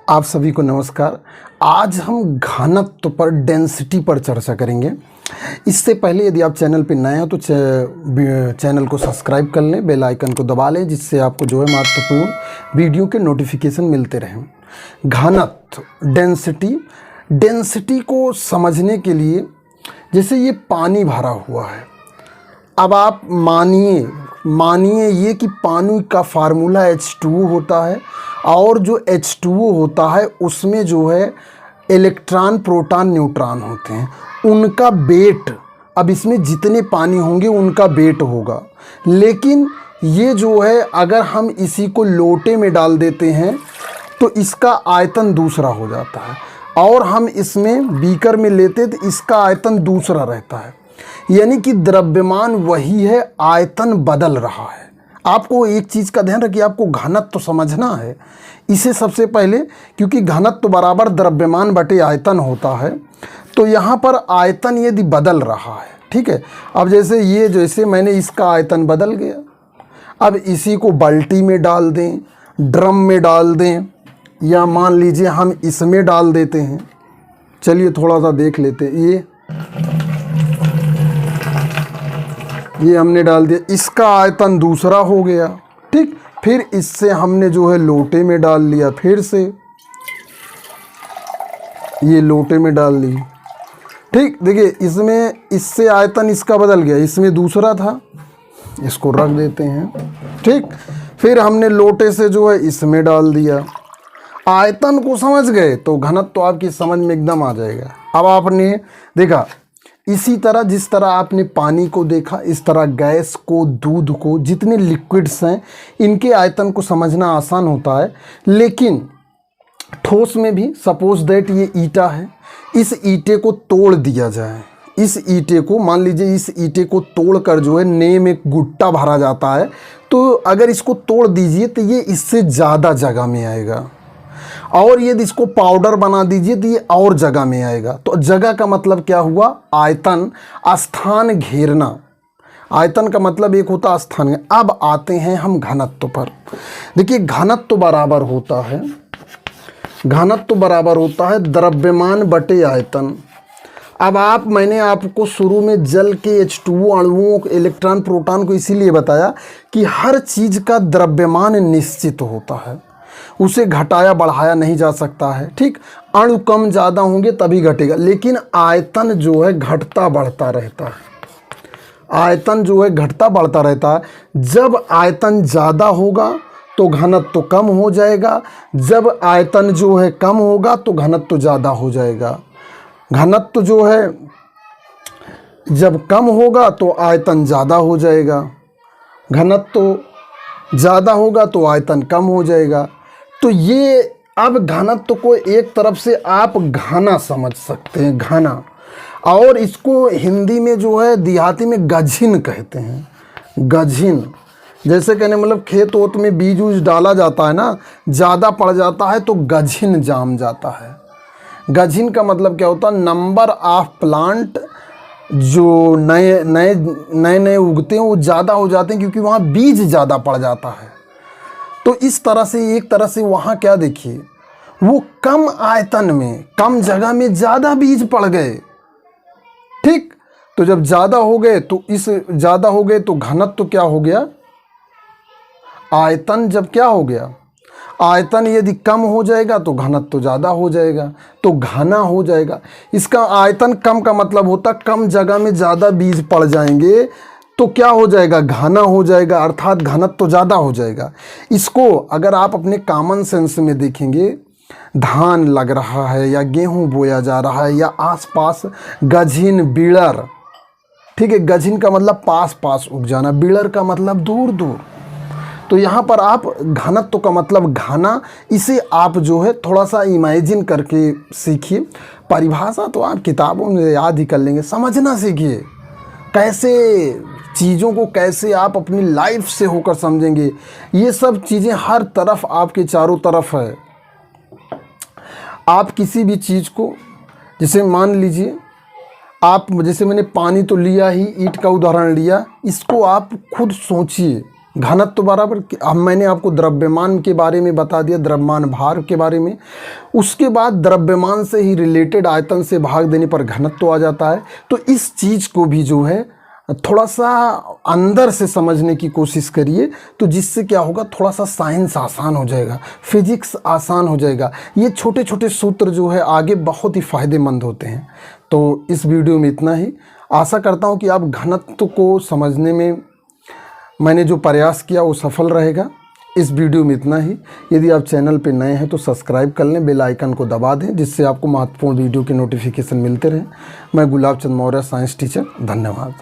आप सभी को नमस्कार। आज हम घनत्व पर डेंसिटी पर चर्चा करेंगे। इससे पहले यदि आप चैनल पर नए हो तो चैनल को सब्सक्राइब कर लें, बेल आइकन को दबा लें, जिससे आपको जो है महत्वपूर्ण वीडियो के नोटिफिकेशन मिलते रहें। घनत्व डेंसिटी को समझने के लिए, जैसे ये पानी भरा हुआ है, अब आप मानिए ये कि पानी का फार्मूला H2O होता है और जो H2O होता है उसमें जो है इलेक्ट्रॉन प्रोटॉन न्यूट्रॉन होते हैं, उनका वेट, अब इसमें जितने पानी होंगे उनका वेट होगा। लेकिन ये जो है अगर हम इसी को लोटे में डाल देते हैं तो इसका आयतन दूसरा हो जाता है, और हम इसमें बीकर में लेते तो इसका आयतन दूसरा रहता है। यानी कि द्रव्यमान वही है, आयतन बदल रहा है। आपको एक चीज़ का ध्यान रखिए, आपको घनत्व तो समझना है इसे सबसे पहले, क्योंकि घनत्व बराबर द्रव्यमान बटे आयतन होता है। तो यहाँ पर आयतन यदि बदल रहा है, ठीक है, अब जैसे मैंने इसका आयतन बदल गया, अब इसी को बाल्टी में डाल दें, ड्रम में डाल दें, या मान लीजिए हम इसमें डाल देते हैं। चलिए थोड़ा सा देख लेते हैं। ये हमने डाल दिया, इसका आयतन दूसरा हो गया, ठीक। फिर इससे हमने जो है लोटे में डाल लिया, फिर से ये लोटे में डाल ली, ठीक। देखिए इससे आयतन इसका बदल गया, इसमें दूसरा था, इसको रख देते हैं, ठीक। फिर हमने लोटे से जो है इसमें डाल दिया। आयतन को समझ गए तो घनत्व तो आपकी समझ में एकदम आ जाएगा। अब आपने देखा, इसी तरह जिस तरह आपने पानी को देखा, इस तरह गैस को, दूध को, जितने लिक्विड्स हैं इनके आयतन को समझना आसान होता है। लेकिन ठोस में भी, सपोज दैट ये ईटा है, इस ईटे को तोड़ दिया जाए, इस ईटे को मान लीजिए, इस ईटे को तोड़कर जो है नए में गुट्टा भरा जाता है, तो अगर इसको तोड़ दीजिए तो ये इससे ज़्यादा जगह में आएगा, और यदि इसको पाउडर बना दीजिए तो ये और जगह में आएगा। तो जगह का मतलब क्या हुआ? आयतन, स्थान घेरना। आयतन का मतलब एक होता स्थान। अब आते हैं हम घनत्व पर। देखिए घनत्व बराबर होता है द्रव्यमान बटे आयतन। अब मैंने आपको शुरू में जल के H2O अणुओं, इलेक्ट्रॉन प्रोटॉन को इसीलिए बताया कि हर चीज़ का द्रव्यमान निश्चित होता है, उसे घटाया बढ़ाया नहीं जा सकता है, ठीक। अणु कम ज़्यादा होंगे तभी घटेगा, लेकिन आयतन जो है घटता बढ़ता रहता है। आयतन जो है घटता बढ़ता रहता है। जब आयतन ज़्यादा होगा तो घनत्व तो कम हो जाएगा, जब आयतन जो है कम होगा तो घनत्व तो ज़्यादा हो जाएगा। घनत्व जो है जब कम होगा तो आयतन ज़्यादा हो जाएगा, घनत्व तो ज़्यादा होगा तो आयतन कम हो जाएगा। तो ये अब घनत्व को एक तरफ से आप घना समझ सकते हैं, घना, और इसको हिंदी में जो है देहाती में गझिन कहते हैं। गझिन जैसे कहने मतलब खेत वोत में बीज उज डाला जाता है ना, ज़्यादा पड़ जाता है तो गझिन जाम जाता है। गझिन का मतलब क्या होता है? नंबर ऑफ प्लांट जो नए उगते हैं वो ज़्यादा हो जाते हैं, क्योंकि वहाँ बीज ज़्यादा पड़ जाता है। तो इस तरह से, एक तरह से वहाँ क्या देखिए, वो कम आयतन में, कम जगह में ज़्यादा बीज पड़ गए, ठीक। तो जब ज़्यादा हो गए तो घनत्व क्या हो गया? आयतन जब क्या हो गया? आयतन यदि कम हो जाएगा तो घनत्व तो ज़्यादा हो जाएगा, तो घना हो जाएगा। इसका आयतन कम का मतलब होता कम जगह में ज़्यादा बीज पड़ जाएंगे तो क्या हो जाएगा? घना हो जाएगा, अर्थात घनत्व तो ज़्यादा हो जाएगा। इसको अगर आप अपने कॉमन सेंस में देखेंगे, धान लग रहा है या गेहूं बोया जा रहा है या आसपास गझिन, बिड़र, ठीक है। गझिन का मतलब पास पास उग जाना, बिड़र का मतलब दूर दूर। तो यहाँ पर आप घनत्व का मतलब घना, इसे आप जो है थोड़ा सा इमेजिन करके सीखिए। परिभाषा तो आप किताबों में याद ही कर लेंगे, समझना सीखिए कैसे चीज़ों को, कैसे आप अपनी लाइफ से होकर समझेंगे। ये सब चीज़ें हर तरफ आपके चारों तरफ है। आप किसी भी चीज़ को, जैसे मान लीजिए जैसे मैंने पानी तो लिया ही, ईंट का उदाहरण लिया, इसको आप खुद सोचिए, घनत्व बराबर, अब मैंने आपको द्रव्यमान के बारे में बता दिया, द्रव्यमान भार के बारे में। उसके बाद द्रव्यमान से ही रिलेटेड आयतन से भाग देने पर घनत्व आ जाता है। तो इस चीज़ को भी जो है थोड़ा सा अंदर से समझने की कोशिश करिए, तो जिससे क्या होगा, थोड़ा सा साइंस आसान हो जाएगा, फिजिक्स आसान हो जाएगा। ये छोटे छोटे सूत्र जो है आगे बहुत ही फ़ायदेमंद होते हैं। तो इस वीडियो में इतना ही। आशा करता हूँ कि आप घनत्व को समझने में मैंने जो प्रयास किया वो सफल रहेगा। इस वीडियो में इतना ही। यदि आप चैनल पे नए हैं तो सब्सक्राइब कर लें, बेल आइकन को दबा दें, जिससे आपको महत्वपूर्ण वीडियो के नोटिफिकेशन मिलते रहें। मैं गुलाब चंद मौर्य, साइंस टीचर। धन्यवाद।